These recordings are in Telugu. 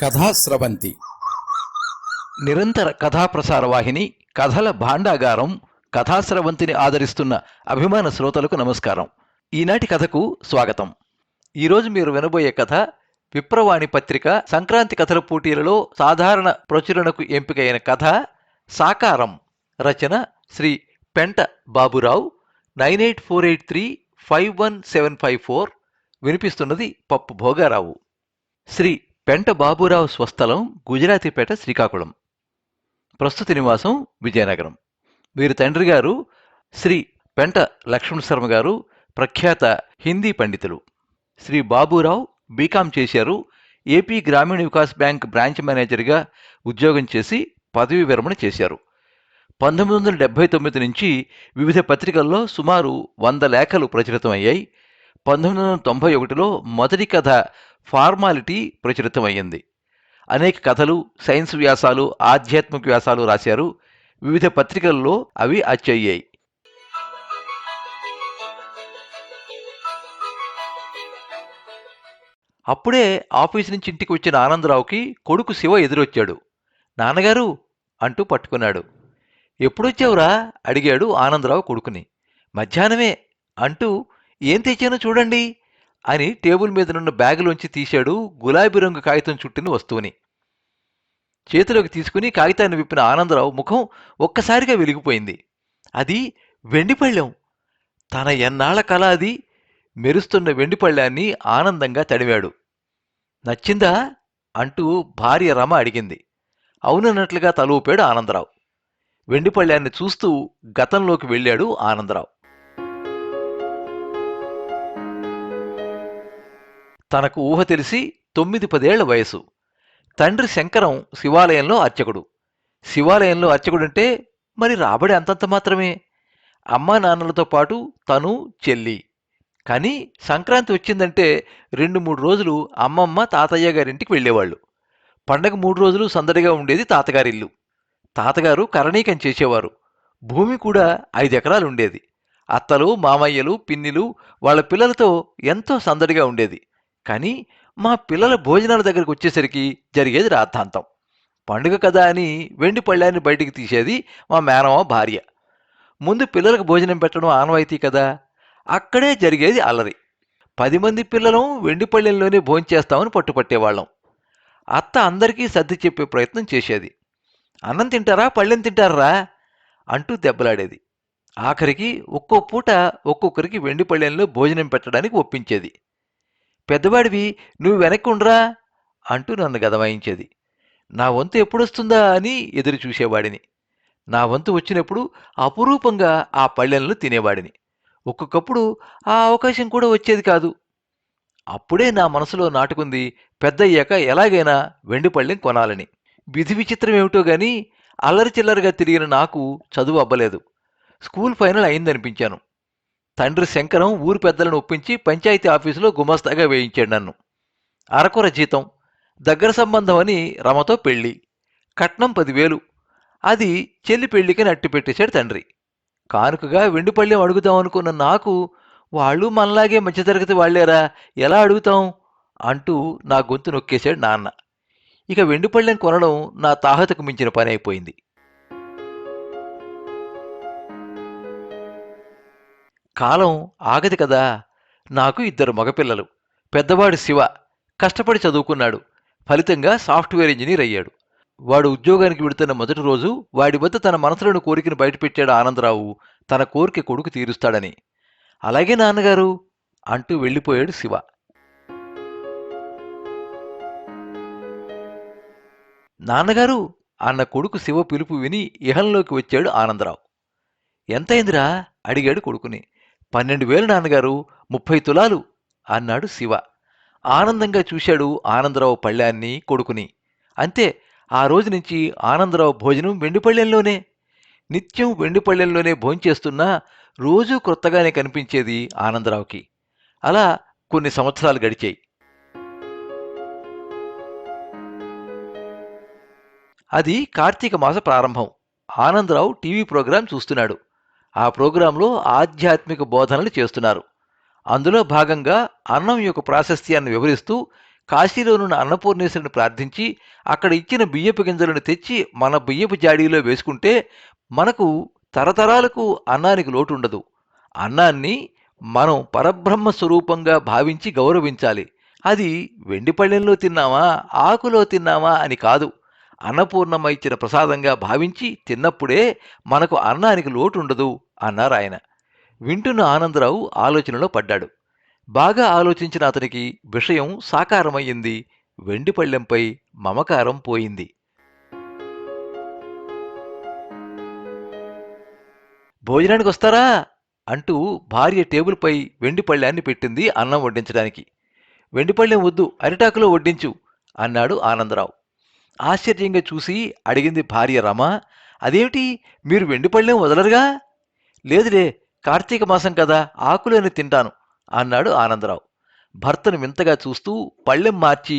కథాస్రవంతి నిరంతర కథాప్రసార వాహిని కథల భాండాగారం కథాస్రవంతిని ఆదరిస్తున్న అభిమాన శ్రోతలకు నమస్కారం. ఈనాటి కథకు స్వాగతం. ఈరోజు మీరు వినబోయే కథ విప్రవాణి పత్రిక సంక్రాంతి కథల పోటీలలో సాధారణ ప్రచురణకు ఎంపికైన కథ సాకారం. రచన శ్రీ పెంట బాబురావు. 9848351754. వినిపిస్తున్నది పప్పు భోగారావు. శ్రీ పెంట బాబురావు స్వస్థలం గుజరాతీపేట, శ్రీకాకుళం. ప్రస్తుత నివాసం విజయనగరం. వీరి తండ్రి గారు శ్రీ పెంట లక్ష్మణ శర్మ గారు, ప్రఖ్యాత హిందీ పండితులు. శ్రీ బాబురావు బీకాం చేశారు. ఏపీ గ్రామీణ వికాస్ బ్యాంక్ బ్రాంచ్ మేనేజర్గా ఉద్యోగం చేసి పదవీ విరమణ చేశారు. 1979 నుంచి వివిధ పత్రికల్లో సుమారు 100 లేఖలు ప్రచురితమయ్యాయి. 1991లో మొదటి కథ ఫార్మాలిటీ ప్రచురితమయ్యింది. అనేక కథలు, సైన్స్ వ్యాసాలు, ఆధ్యాత్మిక వ్యాసాలు రాశారు. వివిధ పత్రికల్లో అవి అచ్చయ్యాయి. అప్పుడే ఆఫీసు నుంచి ఇంటికి వచ్చిన ఆనందరావుకి కొడుకు శివ ఎదురొచ్చాడు. నాన్నగారు అంటూ పట్టుకున్నాడు. ఎప్పుడొచ్చావురా అడిగాడు ఆనందరావు కొడుకుని. మధ్యాహ్నమే అంటూ ఏం తెచ్చానో చూడండి అని టేబుల్ మీదనున్న బ్యాగులోంచి తీశాడు గులాబీ రంగు కాగితం చుట్టిన వస్తువుని. చేతిలోకి తీసుకుని కాగితాన్ని విప్పిన ఆనందరావు ముఖం ఒక్కసారిగా వెలిగిపోయింది. అది వెండిపళ్ళెం. తన ఎన్నాళ్ల కల అది. మెరుస్తున్న వెండిపళ్ళాన్ని ఆనందంగా తడివాడు. నచ్చిందా అంటూ భార్య రమ అడిగింది. అవునన్నట్లుగా తల ఊపాడు ఆనందరావు. వెండిపళ్ళాన్ని చూస్తూ గతంలోకి వెళ్ళాడు ఆనందరావు. తనకు ఊహ తెలిసి 9-10 ఏళ్ల వయసు. తండ్రి శంకరం శివాలయంలో అర్చకుడు. శివాలయంలో అర్చకుడంటే మరి రాబడి అంతంత మాత్రమే. అమ్మా నాన్నలతో పాటు తను, చెల్లి. కానీ సంక్రాంతి వచ్చిందంటే 2-3 రోజులు అమ్మమ్మ తాతయ్య గారింటికి వెళ్ళేవాళ్ళు. పండగ 3 రోజులు సందడిగా ఉండేది తాతగారిల్లు. తాతగారు కరణీకం చేసేవారు. భూమి కూడా 5 ఎకరాలు ఉండేది. అత్తలు, మామయ్యలు, పిన్నిలు వాళ్ళ పిల్లలతో ఎంతో సందడిగా ఉండేది. కానీ మా పిల్లల భోజనాల దగ్గరకు వచ్చేసరికి జరిగేది రాద్ధాంతం. పండుగ కదా అని వెండి పళ్ళాన్ని బయటికి తీసేది మా మేనమామ భార్య. ముందు పిల్లలకు భోజనం పెట్టడం ఆనవాయితీ కదా, అక్కడే జరిగేది అల్లరి. 10 మంది పిల్లలం వెండి పళ్ళెంలోనే భోంచేస్తామని పట్టుపట్టేవాళ్ళం. అత్త అందరికీ సర్ది చెప్పే ప్రయత్నం చేసేది. అన్నం తింటారా, పళ్ళెం తింటారా అంటూ దెబ్బలాడేది. ఆఖరికి ఒక్కో పూట ఒక్కొక్కరికి వెండి పళ్ళెంలో భోజనం పెట్టడానికి ఒప్పించేది. పెద్దవాడివి, నువ్వు వెనక్కి ఉండరా అంటూ నన్ను గదమాయించేది. నా వంతు ఎప్పుడొస్తుందా అని ఎదురు చూసేవాడిని. నా వంతు వచ్చినప్పుడు అపురూపంగా ఆ పళ్ళెంలో తినేవాడిని. ఒక్కొక్కప్పుడు ఆ అవకాశం కూడా వచ్చేది కాదు. అప్పుడే నా మనసులో నాటుకుంది పెద్దయ్యాక ఎలాగైనా వెండి పళ్ళెం కొనాలని. విధి విచిత్రం ఏమిటో గాని అల్లరి చిల్లరగా తిరిగిన నాకు చదువు అబ్బలేదు. School final అయిందనిపించాను. తండ్రి శంకరం ఊరు పెద్దలను ఒప్పించి పంచాయతీ ఆఫీసులో గుమస్తాగా వేయించాడు నన్ను. అరకొర జీతం, దగ్గర సంబంధం అని రమతో పెళ్లి, కట్నం 10,000. అది చెల్లి పెళ్లికని అట్టు పెట్టేశాడు తండ్రి. కానుకగా వెండిపళ్ళెం అడుగుదామనుకున్న నాకు, వాళ్ళు మనలాగే మధ్యతరగతి వాళ్లేరా, ఎలా అడుగుతాం అంటూ నా గొంతు నొక్కేశాడు నాన్న. ఇక వెండిపళ్ళెం కొనడం నా తాహతకు మించిన పని అయిపోయింది. కాలం ఆగది కదా. నాకు 2 మగపిల్లలు. పెద్దవాడు శివ కష్టపడి చదువుకున్నాడు. ఫలితంగా సాఫ్ట్వేర్ ఇంజనీర్ అయ్యాడు. వాడు ఉద్యోగానికి వెడుతున్న మొదటి రోజు వాడి వద్ద తన మనసులోని కోరికను బయటపెట్టాడు ఆనందరావు, తన కోరిక కొడుకు తీరుస్తాడని. అలాగే నాన్నగారు అంటూ వెళ్ళిపోయాడు శివ. నాన్నగారు అన్న కొడుకు శివ పిలుపు విని ఇహంలోకి వచ్చాడు ఆనందరావు. ఎంతైందిరా అడిగాడు కొడుకుని. 12,000 నాన్నగారు, 30 తులాలు అన్నాడు శివ. ఆనందంగా చూశాడు ఆనందరావు పళ్ళాన్ని, కొడుకుని. అంతే, ఆ రోజు నుంచి ఆనందరావు భోజనం వెండిపళ్ళెంలోనే. నిత్యం వెండిపళ్ళెంలోనే భోంచేస్తున్నా రోజూ కొత్తగానే కనిపించేది ఆనందరావుకి. అలా కొన్ని సంవత్సరాలు గడిచాయి. అది కార్తీక మాస ప్రారంభం. ఆనందరావు టీవీ ప్రోగ్రాం చూస్తున్నాడు. ఆ ప్రోగ్రాంలో ఆధ్యాత్మిక బోధనలు చేస్తున్నారు. అందులో భాగంగా అన్నం యొక్క ప్రాశస్త్యాన్ని వివరిస్తూ కాశీలోనున్న అన్నపూర్ణేశ్వరిని ప్రార్థించి అక్కడ ఇచ్చిన బియ్యపు గింజలను తెచ్చి మన బియ్యపు జాడీలో వేసుకుంటే మనకు తరతరాలకు అన్నానికి లోటు ఉండదు. అన్నాన్ని మనం పరబ్రహ్మ స్వరూపంగా భావించి గౌరవించాలి. అది వెండి పళ్ళెంలో తిన్నామా, ఆకులో తిన్నామా అని కాదు. అన్నపూర్ణమ్మ ఇచ్చిన ప్రసాదంగా భావించి తిన్నప్పుడే మనకు అన్నానికి లోటు ఉండదు అన్నారాయన. వింటున్న ఆనందరావు ఆలోచనలో పడ్డాడు. బాగా ఆలోచించిన అతనికి విషయం సాకారమయ్యింది. వెండి పళ్ళెంపై మమకారం పోయింది. భోజనానికి వస్తారా అంటూ భార్య టేబుల్పై వెండి పళ్ళాన్ని పెట్టింది అన్నం వడ్డించడానికి. వెండి పళ్ళెం వద్దు, అరిటాకులో వడ్డించు అన్నాడు ఆనందరావు. ఆశ్చర్యంగా చూసి అడిగింది భార్య రమ. అదేమిటి, మీరు వెండి పళ్ళెం వదలరుగా? లేదులే, కార్తీక మాసం కదా, ఆకులోనే తింటాను అన్నాడు ఆనందరావు. భర్తను వింతగా చూస్తూ పళ్ళెం మార్చి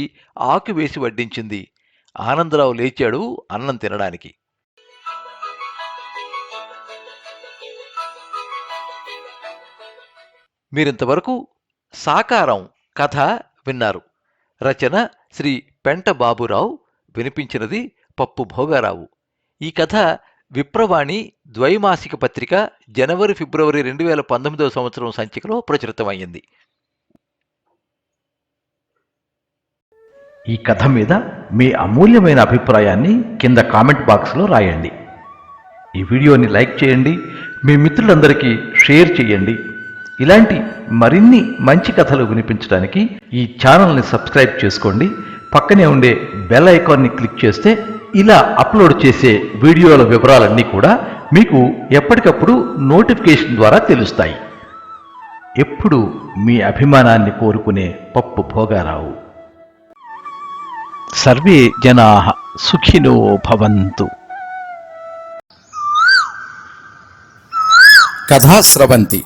ఆకు వేసి వడ్డించింది. ఆనందరావు లేచాడు అన్నం తినడానికి. మీరింతవరకు సాకారం కథ విన్నారు. రచన శ్రీ పెంట బాబురావు. వినిపించినది పప్పు భోగారావు. ఈ కథ విప్రవాణి ద్వైమాసిక పత్రిక జనవరి ఫిబ్రవరి 2019 సంవత్సరం సంచికలో ప్రచురితమైంది. ఈ కథ మీద మీ అమూల్యమైన అభిప్రాయాన్ని కింద కామెంట్ బాక్స్లో రాయండి. ఈ వీడియోని లైక్ చేయండి, మీ మిత్రులందరికీ షేర్ చేయండి. ఇలాంటి మరిన్ని మంచి కథలు వినిపించడానికి ఈ ఛానల్ని సబ్స్క్రైబ్ చేసుకోండి. పక్కనే ఉండే బెల్ ఐకాన్ని క్లిక్ చేస్తే ఇలా అప్లోడ్ చేసే వీడియోల వివరాలన్నీ కూడా మీకు ఎప్పటికప్పుడు నోటిఫికేషన్ ద్వారా తెలుస్తాయి. ఎప్పుడు మీ అభిమానాన్ని కోరుకునే పప్పు భోగారావు. సర్వే జనాః సుఖినో భవంతు. కథా స్రవంతి